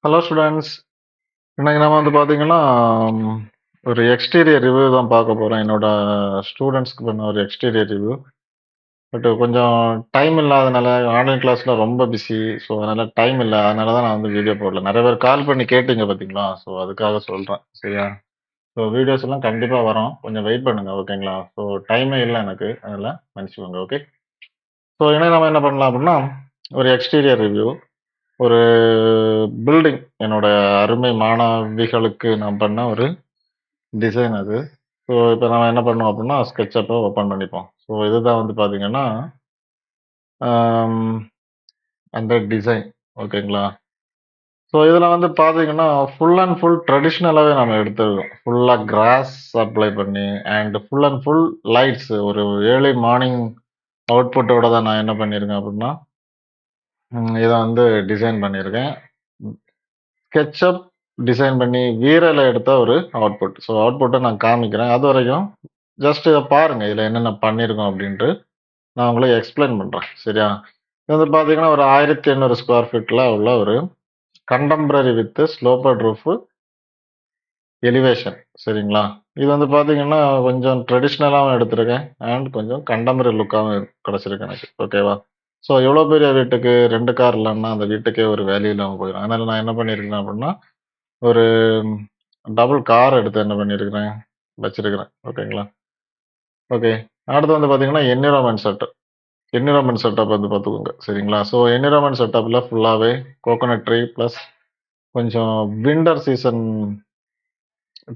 Hello students. இன்னைக்கு நம்ம வந்து பார்த்தீங்கன்னா, ம், ஒரு எக்ஸ்டீரியர் ரிவ்யூ தான் பார்க்க போறோம். என்னோட ஸ்டூடெண்ட்ஸ்க்கு பண்ண ஒரு எக்ஸ்டீரியர் ரிவ்யூ. பட் கொஞ்சம் டைம் இல்லாதனால ஆன்லைன் கிளாஸ்ல ரொம்ப பிஸி. ஸோ அதனால டைம் இல்ல. அதனால தான் நான் வந்து வீடியோ போடல. நெறைய பேர் கால் பண்ணி கேட்டீங்க பார்த்தீங்களா? ஸோ அதுக்காக சொல்றேன். சரியா? ஸோ வீடியோஸ் எல்லாம் கண்டிப்பா வரும். கொஞ்சம் வெயிட் பண்ணுங்க. ஓகேங்களா? ஸோ டைமே இல்ல எனக்கு. அதனால மன்னிச்சுக்கோங்க. ஓகே. ஸோ இன்னைக்கு நம்ம என்ன பண்ணலாம் அப்படின்னா, ஒரு எக்ஸ்டீரியர் ரிவ்யூ. ஒரு பில்டிங் என்னோட அருமை மாணவிகளுக்கு நான் பண்ண ஒரு டிசைன் அது. ஸோ இப்போ நம்ம என்ன பண்ணோம் அப்படின்னா, SketchUp ஓப்பன் பண்ணிப்போம். ஸோ இதுதான் வந்து பார்த்தீங்கன்னா, ஆம், அந்த டிசைன். ஓகேங்களா? ஸோ இதில வந்து பார்த்தீங்கன்னா, ஃபுல் அண்ட் ஃபுல் ட்ரெடிஷ்னலாவே நம்ம எடுத்திருக்கோம். ஃபுல்லா கிராஸ் அப்ளை பண்ணி ஃபுல் அண்ட் ஃபுல் லைட்ஸ் ஒரு ஏர்லி மார்னிங் அவுட்புட்டோட தான் நான் என்ன பண்ணியிருக்கேன் அப்படின்னா, இத வந்து டிசைன் பண்ணியிருக்கேன். SketchUp டிசைன் பண்ணி வீரல எடுத்த ஒரு அவுட்புட். ஸோ அவுட்புட்ட நான் காமிக்கிறேன். அதுவரைக்கும் ஜஸ்ட் இத பாருங்க. இதில என்னென்ன பண்ணியிருக்கோம் அப்படின்ட்டு நான் உங்களுக்கு எக்ஸ்பிளைன் பண்றேன். சரியா? இது வந்து பார்த்தீங்கன்னா, ஒரு 1800 ஸ்கொயர் ஃபீட்ல உள்ள ஒரு கண்டெம்பரரி வித் ஸ்லோப்பட் ரூஃப் எலிவேஷன். சரிங்களா? இது வந்து பார்த்தீங்கன்னா, கொஞ்சம் ட்ரெடிஷ்னலாவும் எடுத்திருக்கேன். கொஞ்சம் கண்டெம்பரரி லுக்காவும் கிடைச்சிருக்கு எனக்கு. ஓகேவா? ஸோ இவ்வளோ பெரிய வீட்டுக்கு 2 கார் இல்லன்னா, அந்த வீட்டுக்கே ஒரு வேல்யூ இல்லாம போயிரும். அதனால நான் என்ன பண்ணியிருக்கேன் அப்படின்னா, ஒரு டபுள் கார் எடுத்து என்ன பண்ணியிருக்கிறேன், வச்சிருக்கிறேன். ஓகேங்களா? ஓகே. அடுத்து வந்து பார்த்தீங்கன்னா, என்விரான்மென்ட் செட்டப் வந்து பார்த்துக்கோங்க. சரிங்களா? ஸோ என்விரான்மென்ட் செட்டப்ல ஃபுல்லாவே கோகனட் ட்ரீ பிளஸ் கொஞ்சம் வின்டர் சீசன்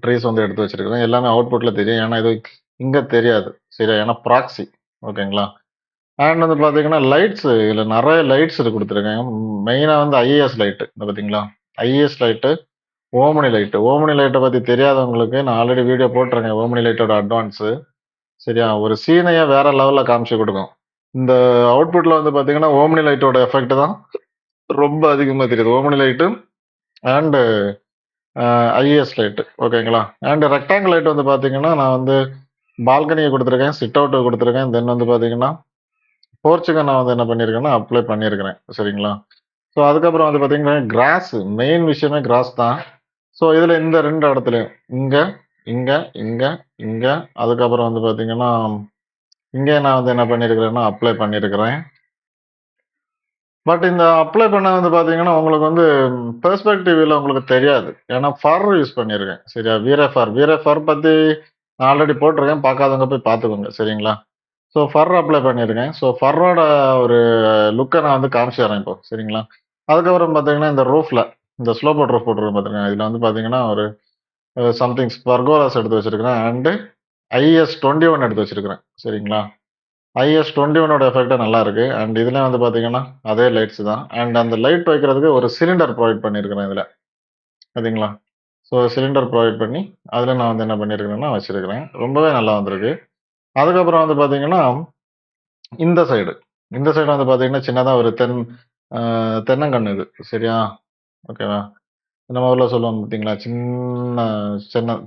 ட்ரீஸ் வந்து எடுத்து வச்சிருக்கிறேன். எல்லாமே அவுட்புட்ல தெரியும். ஏன்னா இது இங்க தெரியாது. சரியா? ஏன்னா ப்ராக்ஸி. ஓகேங்களா? வந்து பார்த்தீங்கன்னா, லைட்ஸ் இதுல நெறைய லைட்ஸ் குடுத்துருக்கேன். மெயினா வந்து ஐஏஎஸ் லைட். இந்த பார்த்தீங்களா? IAS light, omni light. Omni லைட்ட பத்தி தெரியாதவங்களுக்கு நான் ஆல்ரெடி வீடியோ போட்டுருக்கேன். ஓமனி லைட்டோட அட்வான்ஸு. சரியா? ஒரு சீனையே வேற லெவல்ல காமிச்சு குடுக்கும். இந்த அவுட்புட்ல வந்து பார்த்தீங்கன்னா, ஓம்னி லைட்டோட எஃபெக்ட் தான் ரொம்ப அதிகமா தெரியுது. Omni light and IS light. ஓகேங்களா? ரெக்டாங்கிள் லைட் வந்து பார்த்தீங்கன்னா, நான் வந்து பால்கனிய குடுத்துருக்கேன். Sit out குடுத்துருக்கேன். தென் வந்து பார்த்தீங்கன்னா, போர்ச்சுக்கு நான் வந்து என்ன பண்ணியிருக்கேன்னா, அப்ளை பண்ணியிருக்கிறேன். சரிங்களா? ஸோ அதுக்கப்புறம் வந்து பார்த்தீங்கன்னா, கிராஸ் மெயின் விஷயமே கிராஸ் தான். ஸோ இதுல இந்த 2 இடத்துலயும் இங்க, இங்க, இங்க, இங்க அதுக்கப்புறம் வந்து பார்த்தீங்கன்னா, இங்க நான் வந்து என்ன பண்ணியிருக்கிறேன்னா, அப்ளை பண்ணியிருக்கிறேன். பட் இந்த அப்ளை பண்ண வந்து பார்த்தீங்கன்னா, உங்களுக்கு வந்து பெர்ஸ்பெக்டிவ்ல உங்களுக்கு தெரியாது. ஏன்னா ஃபர் யூஸ் பண்ணியிருக்கேன். சரியா? வீரே ஃபர் பத்தி நான் ஆல்ரெடி போட்டிருக்கேன். பார்க்காதவங்க போய் பார்த்துக்கோங்க. சரிங்களா? ஸோ ஃபர் அப்ளை பண்ணியிருக்கேன். ஸோ ஃபர்ரோட ஒரு லுக்க நான் வந்து காமிச்சு தரேன் இப்போ. சரிங்களா? அதுக்கப்புறம் பார்த்தீங்கன்னா, இந்த ரூஃப்ல இந்த ஸ்லோபட் ரூஃப் போட்டிருக்கேன் பார்த்துருக்கேன். இதுல வந்து பார்த்தீங்கன்னா, ஒரு சம்திங் பர்கோலாஸ் எடுத்து வச்சிருக்கிறேன். IS-21 எடுத்து வச்சிருக்கிறேன். சரிங்களா? IS-21 எஃபெக்ட் நல்லா இருக்கு. இதுல வந்து பாத்தீங்கன்னா, அதே லைட்ஸ் தான். அந்த லைட் வைக்கிறதுக்கு ஒரு சிலிண்டர் ப்ரொவைட் பண்ணியிருக்கிறேன் இதுல. பாத்தீங்களா? ஸோ சிலிண்டர் ப்ரொவைட் பண்ணி, அதுல நான் வந்து என்ன பண்ணியிருக்கிறேன்னா வச்சிருக்கிறேன். ரொம்பவே நல்லா வந்திருக்கு. அதுக்கப்புறம் வந்து பாத்தீங்கன்னா, இந்த சைடு இந்த சைடு வந்து பாத்தீங்கன்னா, சின்னதா ஒரு அ தென்னங்கன்னு இது. சரியா? ஓகேவா? நம்ம ஊர்ல சொல்லுவாங்க பாத்தீங்களா? சின்ன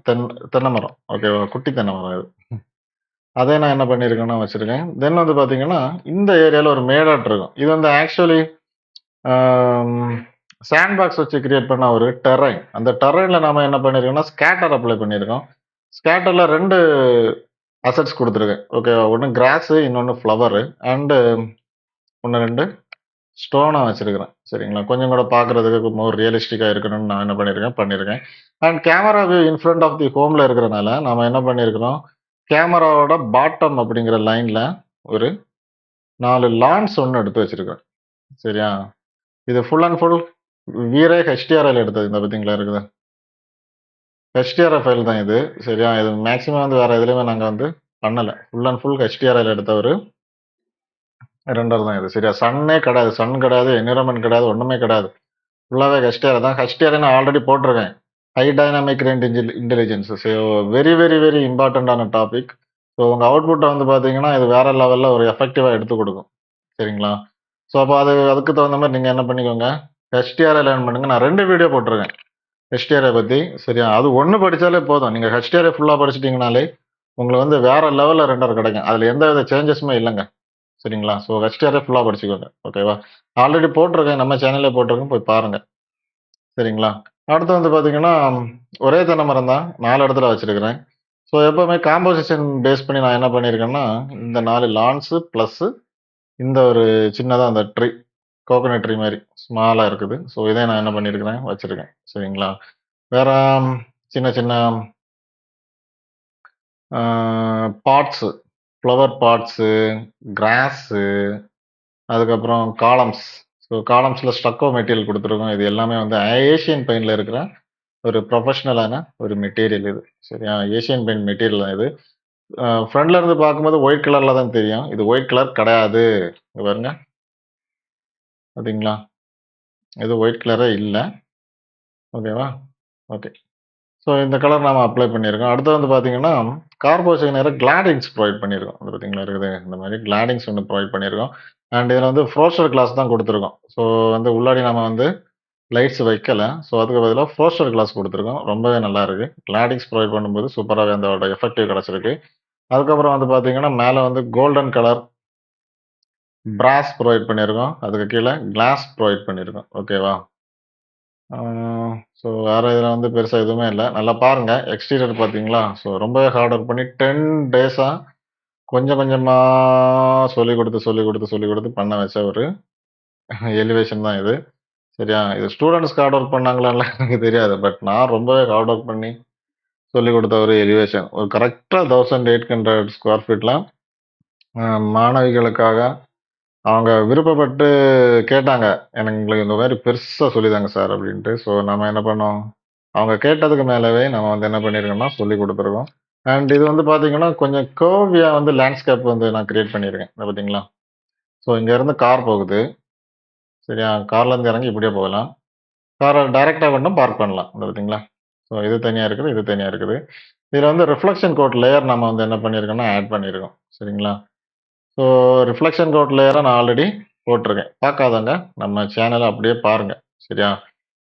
தென்னை மரம். ஓகேவா? குட்டி தென்னை மரம் இது. அதே நான் என்ன பண்ணியிருக்கேன்னா வச்சிருக்கேன். தென் வந்து பார்த்தீங்கன்னா, இந்த ஏரியால ஒரு மேடாட்டு இருக்கும். இது வந்து ஆக்சுவலி ஆம் சாண்ட் பாக்ஸ் வச்சு கிரியேட் பண்ண ஒரு டெர்ரைன். அந்த டெர்ரைன்ல நாம என்ன பண்ணியிருக்கோம்னா, ஸ்கேட்டர் அப்ளை பண்ணியிருக்கோம். ஸ்கேட்டர்ல 2 அசெட்ஸ் குடுத்துருக்கேன். ஓகேவா? ஒண்ணு கிராஸு, இன்னொன்னு ஃப்ளவரு. அண்ட் ஒண்ணு 2 ஸ்டோனா வச்சிருக்கிறேன். சரிங்களா? கொஞ்சம் கூட பார்க்கறதுக்கு மோர் ரியலிஸ்டிக்கா இருக்கணும்னு நான் என்ன பண்ணியிருக்கேன். Camera view in front of the ஹோம்ல இருக்கிறனால, நாம என்ன பண்ணியிருக்கிறோம், கேமராவோட பாட்டம் அப்படிங்கிற லைன்ல ஒரு 4 லான்ஸ் ஒண்ணு எடுத்து வச்சிருக்கிறேன். சரியா? இது ஃபுல் அண்ட் ஃபுல் HDRல எடுத்தது. இந்த பார்த்தீங்களா இருக்குது. HDR ஃபைல் தான் இது. சரியா? இது மேக்ஸிமம் வந்து வேற எதுலயுமே நாங்க வந்து பண்ணல. ஃபுல் அண்ட் ஃபுல் HDRல எடுத்த ஒரு ரெண்டர் தான் இது. சரியா? சன்னே கிடையாது. சன் கிடையாது, என்விரான்மென்ட் கிடையாது, ஒண்ணுமே கிடையாது. ஃபுல்லாவே HDR தான். HDR நான் ஆல்ரெடி போட்டிருக்கேன். High dynamic range intelligence. So very, very, very இம்பார்ட்டன்டான டாபிக். ஸோ உங்க அவுட்புட்ட வந்து பார்த்தீங்கன்னா, இது வேற லெவல்ல ஒரு எஃபெக்டிவா எடுத்துக் குடுக்கும். சரிங்களா? ஸோ அப்ப அதுக்கு தகுந்த மாரி நீங்க என்ன பண்ணிக்கோங்க, HDR லேர்ன் பண்ணுங்க. நான் 2 வீடியோ போட்டிருக்கேன். HDR பத்தி. சரியா? அது 1 படிச்சாலே போதும். நீங்க HDR ஃபுல்லா படிச்சிட்டீங்கனாலே, உங்களுக்கு வந்து வேற லெவல்ல ரெண்டர் கிடைக்கும். அதுல எந்தவித சேஞ்சஸுமே இல்லங்க. சரிங்களா? ஸோ HDR ஃபுல்லா படிச்சுக்கோங்க. ஓகேவா? ஆல்ரெடி போட்டிருக்கேன். நம்ம சேனல்லே போட்டிருக்கேன். போய் பாருங்க. சரிங்களா? அடுத்து வந்து பார்த்தீங்கன்னா, ஒரே தென்னை மரம் தான். 4 இடத்துல வச்சிருக்கிறேன். ஸோ எப்பவுமே காம்போசிஷன் பேஸ் பண்ணி நான் என்ன பண்ணியிருக்கேன்னா, இந்த 4 லான்ஸு பிளஸ் இந்த ஒரு சின்னதா அந்த ட்ரீ, கோகனட் ட்ரீ மாரி ஸ்மாலா இருக்குது. ஸோ இதை நான் என்ன பண்ணியிருக்கிறேன், வச்சிருக்கேன். சரிங்களா? வேற சின்ன சின்ன அ பாட்ஸு, ஃப்ளவர் பாட்ஸு, கிராஸு, அதுக்கப்புறம் காலம்ஸ். ஸோ காலம்ஸ்ல ஸ்டக்கோ மெட்டீரியல் குடுத்துருக்கோம். இது எல்லாமே வந்து ஏசியன் பெயிண்ட்ல இருக்கிற ஒரு ப்ரொஃபஷனலான ஒரு மெட்டீரியல் இது. சரியா? ஏசியன் பெயிண்ட் மெட்டீரியல் தான் இது. ஃப்ரண்ட்ல இருந்து பார்க்கும்போது ஒயிட் கலர்ல தான் தெரியும். இது ஒயிட் கலர் கிடையாது. இங்க பாருங்க. பார்த்தீங்களா? இது ஒயிட் கலரே இல்ல. ஓகேவா? ஓகே. ஸோ இந்த கலர் நாம அப்ளை பண்ணியிருக்கோம். அடுத்து வந்து பார்த்தீங்கன்னா, கார்போஷன் நேரா கிளாடிங்ஸ் ப்ரொவைட் பண்ணியிருக்கோம். இது பார்த்தீங்களா இருக்குது. இந்த மாரி கிளாடிங்ஸ் ஒண்ணு ப்ரொவைட் பண்ணியிருக்கோம். அண்ட் இதில வந்து ஃப்ரோஸ்டட் கிளாஸ் தான் குடுத்துருக்கோம். ஸோ வந்து உள்ளாடி நம்ம வந்து லைட்ஸ் வைக்கல. ஸோ அதுக்கு பதிலா ஃப்ரோஸ்டட் கிளாஸ் குடுத்துருக்கோம். ரொம்பவே நல்லா இருக்கு. கிளாடிங்ஸ் ப்ரொவைட் பண்ணும்போது சூப்பராவே அதோட எஃபெக்டிவ் கிடைச்சிருக்கு. அதுக்கப்புறம் வந்து பார்த்தீங்கன்னா, மேல வந்து கோல்டன் கலர் பிராஸ் ப்ரொவைட் பண்ணியிருக்கோம். அதுக்கு கீழ கிளாஸ் ப்ரொவைட் பண்ணியிருக்கோம். ஓகேவா? ஆ ஸோ வேற இதில வந்து பெருசா எதுவுமே இல்ல. நல்லா பாருங்க. எக்ஸ்டீரியர் பார்த்தீங்களா? ஸோ ரொம்பவே ஹார்ட் ஒர்க் பண்ணி 10 டேஸா கொஞ்சம் கொஞ்சமா சொல்லிக் குடுத்து, சொல்லிக் குடுத்து, சொல்லிக் குடுத்து பண்ண வச்ச ஒரு எலிவேஷன் தான் இது. சரியா? இது ஸ்டூடண்ட்ஸ்க்கு ஹார்ட் ஒர்க் பண்ணாங்களான்லாம் எனக்கு தெரியாது. பட் நான் ரொம்பவே ஹார்ட் ஒர்க் பண்ணி சொல்லிக் குடுத்த ஒரு எலிவேஷன். ஒரு கரெக்ட்டா 1800 ஸ்கொயர் ஃபீட்ல அ மாணவிகளுக்காக அவங்க விருப்பப்பட்டு கேட்டாங்க. எனக்கு எங்களுக்கு இந்த மாரி பெருசா சொல்லி தாங்க சார் அப்டின்ட்டு. ஸோ நம்ம என்ன பண்ணோம், அவங்க கேட்டதுக்கு மேலவே நம்ம வந்து என்ன பண்ணியிருக்கோம்னா சொல்லிக் குடுத்துருக்கோம். அண்ட் இது வந்து பார்த்தீங்கன்னா, கொஞ்சம் கர்வியா வந்து லேண்ட்ஸ்கேப் வந்து நான் கிரியேட் பண்ணியிருக்கேன். இத பார்த்தீங்களா? ஸோ இங்க இருந்து கார் போகுது. சரியா? கார்லருந்து இறங்கி இப்படியே போகலாம். கார டைரக்ட்டா கொண்டும் பார்க் பண்ணலாம். இத பார்த்தீங்களா? ஸோ இது தனியா இருக்குது, இது தனியா இருக்குது. இதுல வந்து ரிஃப்ளெக்ஷன் கோட் லேயர் நம்ம வந்து என்ன பண்ணியிருக்கோம்னா, ஆட் பண்ணியிருக்கோம். சரிங்களா? ஸோ ரிஃப்ளெக்ஷன் கோட் லேயர நான் ஆல்ரெடி போட்டிருக்கேன். பார்க்காதவங்க நம்ம சேனல அப்படியே பாருங்க. சரியா?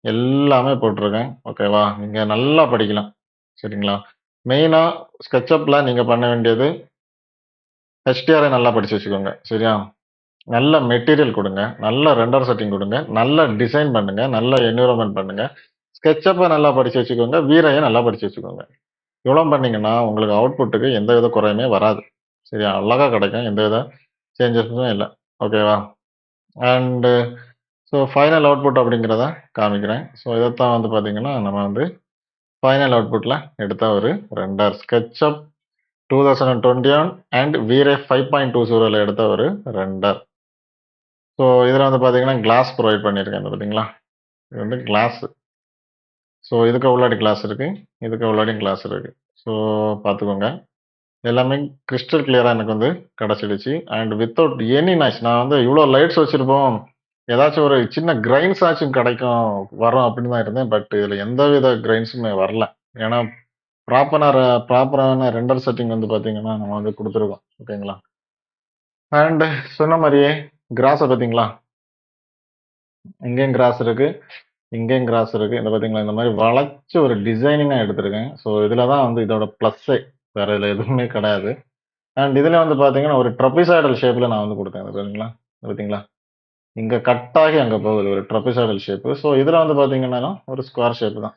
எல்லாமே போட்டிருக்கேன். ஓகேவா? நீங்க நல்லா படிக்கலாம். சரிங்களா? மெயினா SketchUpல நீங்க பண்ண வேண்டியது HDRஐ நல்லா படிச்சு வச்சுக்கோங்க. சரியா? நல்ல மெட்டீரியல் குடுங்க. நல்ல ரெண்டர் செட்டிங் குடுங்க. நல்ல டிசைன் பண்ணுங்க. நல்ல என்வைரன்மென்ட் பண்ணுங்க. SketchUப்ப நல்லா படிச்சு வச்சுக்கோங்க. V-Rayய நல்லா படிச்சு வச்சுக்கோங்க. இவ்வளோ பண்ணீங்கன்னா, உங்களுக்கு அவுட்புட்டுக்கு எந்தவித குறையுமே வராது. சரியா? அழகா கிடைக்கும். எந்தவித சேஞ்சஸுமே இல்ல. ஓகேவா? அண்டு ஸோ ஃபைனல் அவுட்புட் அப்படிங்கிறத காமிக்கிறேன். ஸோ இதத்தான் வந்து பார்த்தீங்கன்னா, நம்ம வந்து ஃபைனல் அவுட்புட்ல எடுத்த ஒரு ரெண்டர். SketchUp 2021 அண்ட் V-Ray 5.20ல எடுத்த ஒரு ரெண்டர். ஸோ இதில வந்து பார்த்தீங்கன்னா, கிளாஸ் ப்ரொவைட் பண்ணியிருக்கேன். இது பார்த்தீங்களா? இது வந்து கிளாஸ். ஸோ இதுக்கு உள்ளாடி கிளாஸ் இருக்கு. இதுக்கு உள்ளாடியும் கிளாஸ் இருக்கு. ஸோ பார்த்துக்கோங்க. எல்லாமே கிறிஸ்டல் கிளியரா எனக்கு வந்து கிடைச்சிடுச்சு. And without any noise. நான் வந்து இவ்ளோ லைட்ஸ் வச்சிருப்போம். ஏதாச்சும் ஒரு சின்ன கிரைன்ஸ் ஆச்சும் கிடைக்கும், வரும் அப்படின்னு தான் இருந்தேன். பட் இதுல எந்தவித கிரைன்ஸுமே வரல. ஏன்னா ப்ராப்பரான ரெண்டர் செட்டிங் வந்து பார்த்தீங்கன்னா, நம்ம வந்து குடுத்துருக்கோம். ஓகேங்களா? அண்ட் சொன்ன மாரியே கிராஸ பார்த்தீங்களா? இங்கேயும் கிராஸ் இருக்கு. இங்கேயும் கிராஸ் இருக்கு. இத பார்த்தீங்களா? இந்த மாரி வளைச்சு ஒரு டிசைனிங்கா எடுத்திருக்கேன். ஸோ இதுல தான் வந்து இதோட ப்ளஸ்ஸே. வேற இதுல எதுவுமே கிடையாது. அண்ட் இதுல வந்து பார்த்தீங்கன்னா, ஒரு ட்ரபீசாய்டல் ஷேப்ல நான் வந்து குடுத்தேன். இது பாருங்களா? இது பார்த்தீங்களா? இங்க கட் ஆகி அங்க போகுது. ஒரு ட்ரபீசாய்டல் ஷேப்பு. ஸோ இதுல வந்து பார்த்தீங்கன்னா, ஒரு ஸ்கொயர் ஷேப் தான்.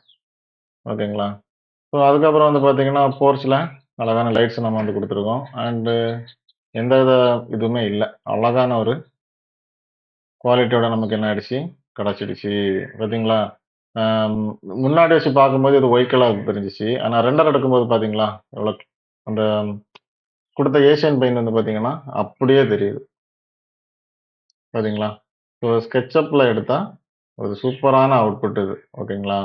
ஓகேங்களா? ஸோ அதுக்கப்புறம் வந்து பார்த்தீங்கன்னா, போர்ச்ல அழகான லைட்ஸ் நம்ம வந்து குடுத்துருக்கோம். அண்டு எந்தவித இதுவுமே இல்ல. அழகான ஒரு குவாலிட்டியோட நமக்கு என்ன ஆயிடுச்சு, கிடைச்சிடுச்சு. பார்த்தீங்களா? அம் முன்னாடி வச்சு பார்க்கும்போது இது ஒயிட் கலர் தெரிஞ்சுச்சு. ஆனா ரெண்டர் எடுக்கும்போது பார்த்தீங்களா? எவ்வளோ அந்த குடுத்த ஏசியன் பெயிண்ட் வந்து பார்த்தீங்கன்னா, அப்படியே தெரியுது. பார்த்தீங்களா? ஸோ SketchUpல எடுத்தா ஒரு சூப்பரான அவுட்புட் இது. ஓகேங்களா?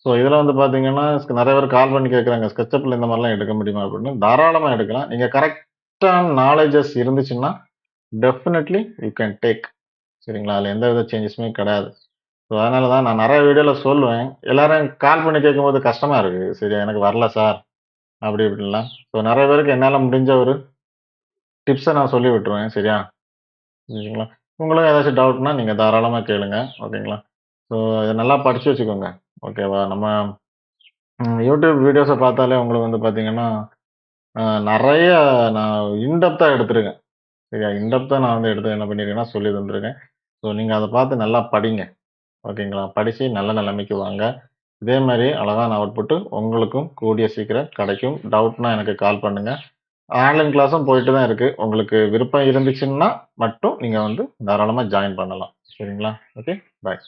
ஸோ இதில வந்து பார்த்தீங்கன்னா, நெறைய பேர் கால் பண்ணி கேட்குறாங்க. SketchUpல இந்த மாரிலாம் எடுக்க முடியுமா? அப்படின்னு. தாராளமா எடுக்கலாம். நீங்க கரெக்ட்டான நாலேட்ஜஸ் இருந்துச்சுன்னா, டெஃபினெட்லி யூ கேன் டேக். சரிங்களா? அதில எந்தவித சேஞ்சஸுமே கிடையாது. ஸோ அதனால தான் நான் நெறைய வீடியோல சொல்லுவேன். எல்லாரும் கால் பண்ணி கேட்கும்போது கஷ்டமா இருக்கு. சரி எனக்கு வரல சார். அப்படி இப்படின்லாம். ஸோ நெறைய பேருக்கு என்னால முடிஞ்ச ஒரு டிப்ஸ நான் சொல்லி விட்டுருவேன். சரியா? சரிங்களா? உங்களுக்கு ஏதாச்சும் டவுட்னா நீங்க தாராளமா கேளுங்க. ஓகேங்களா? ஸோ இத நல்லா படிச்சு வச்சுக்கோங்க. ஓகேவா? நம்ம யூடியூப் வீடியோஸ பார்த்தாலே உங்களுக்கு வந்து பார்த்தீங்கன்னா, அ நெறைய நான் இன் டெப்த்தா எடுத்திருக்கேன். சரியா? இன் டெப்த்தா நான் வந்து எடுத்து என்ன பண்ணியிருக்கேன்னா, சொல்லி தந்திருக்கேன். ஸோ நீங்க அத பார்த்து நல்லா படிங்க. ஓகேங்களா? படிச்சு நல்ல நிலைமைக்கு வாங்க. இதே மாரி அழகான அவுட்புட் உங்களுக்கும் கூடிய சீக்கிரம் கிடைக்கும். டவுட்னா எனக்கு கால் பண்ணுங்க. ஆன்லைன் கிளாஸும் போயிட்டு தான் இருக்கு. உங்களுக்கு விருப்பம் இருந்துச்சுன்னா மட்டும் நீங்க வந்து தாராளமா ஜாயின் பண்ணலாம். சரிங்களா? ஓகே. பாய்.